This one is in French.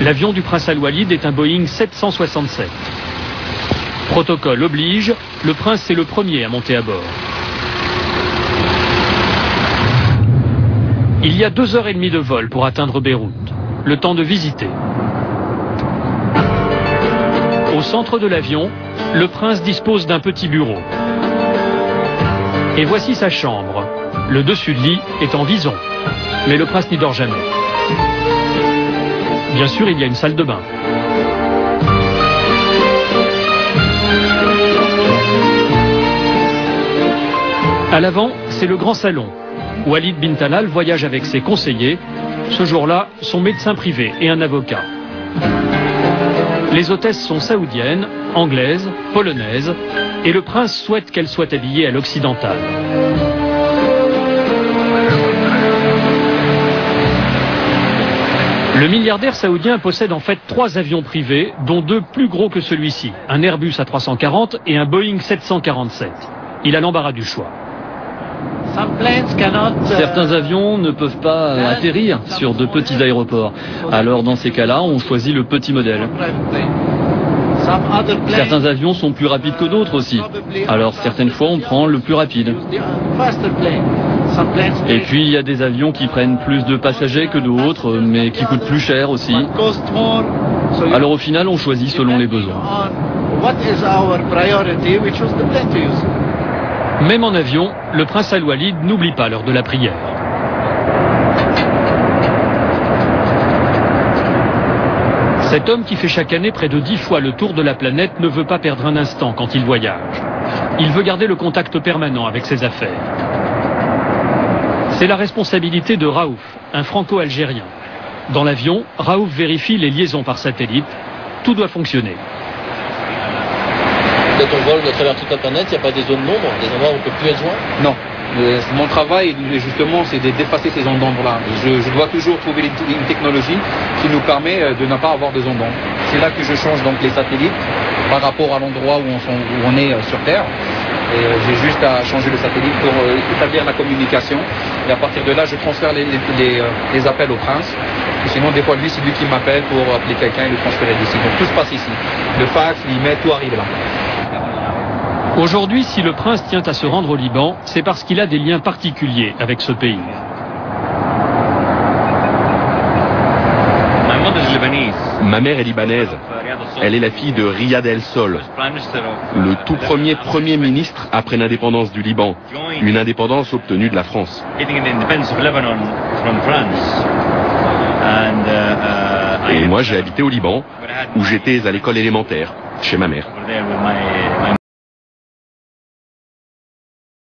L'avion du prince Al-Walid est un Boeing 767. Protocole oblige, le prince est le premier à monter à bord. Il y a 2h30 de vol pour atteindre Beyrouth. Le temps de visiter. Au centre de l'avion, le prince dispose d'un petit bureau. Et voici sa chambre. Le dessus de lit est en vison. Mais le prince n'y dort jamais. Bien sûr, il y a une salle de bain. À l'avant, c'est le grand salon. Walid bin Talal voyage avec ses conseillers. Ce jour-là, son médecin privé et un avocat. Les hôtesses sont saoudiennes, anglaises, polonaises, et le prince souhaite qu'elles soient habillées à l'occidentale. Le milliardaire saoudien possède en fait 3 avions privés, dont 2 plus gros que celui-ci, un Airbus A340 et un Boeing 747. Il a l'embarras du choix. Certains avions ne peuvent pas atterrir sur de petits aéroports. Alors dans ces cas-là, on choisit le petit modèle. Certains avions sont plus rapides que d'autres aussi. Alors certaines fois, on prend le plus rapide. Et puis il y a des avions qui prennent plus de passagers que d'autres, mais qui coûtent plus cher aussi. Alors au final, on choisit selon les besoins. Même en avion, le prince Al-Walid n'oublie pas l'heure de la prière. Cet homme qui fait chaque année près de 10 fois le tour de la planète ne veut pas perdre un instant quand il voyage. Il veut garder le contact permanent avec ses affaires. C'est la responsabilité de Raouf, un franco-algérien. Dans l'avion, Raouf vérifie les liaisons par satellite. Tout doit fonctionner. Quand on vole à travers toute la planète, il n'y a pas des zones d'ombre, des endroits où on ne peut plus être joint? Non. Mon travail, justement, c'est de dépasser ces zones d'ombre-là. Je dois toujours trouver une technologie qui nous permet de ne pas avoir de zones d'ombre. C'est là que je change donc les satellites par rapport à l'endroit où on est sur Terre. J'ai juste à changer le satellite pour établir la communication. Et à partir de là, je transfère les appels au prince. Et sinon, des fois, lui, c'est lui qui m'appelle pour appeler quelqu'un et le transférer d'ici. Donc tout se passe ici. Le fax, l'email, tout arrive là. Aujourd'hui, si le prince tient à se rendre au Liban, c'est parce qu'il a des liens particuliers avec ce pays. Ma mère est libanaise. Elle est la fille de Riyad El Sol, le tout premier ministre après l'indépendance du Liban, une indépendance obtenue de la France. Et moi, j'ai habité au Liban, où j'étais à l'école élémentaire, chez ma mère.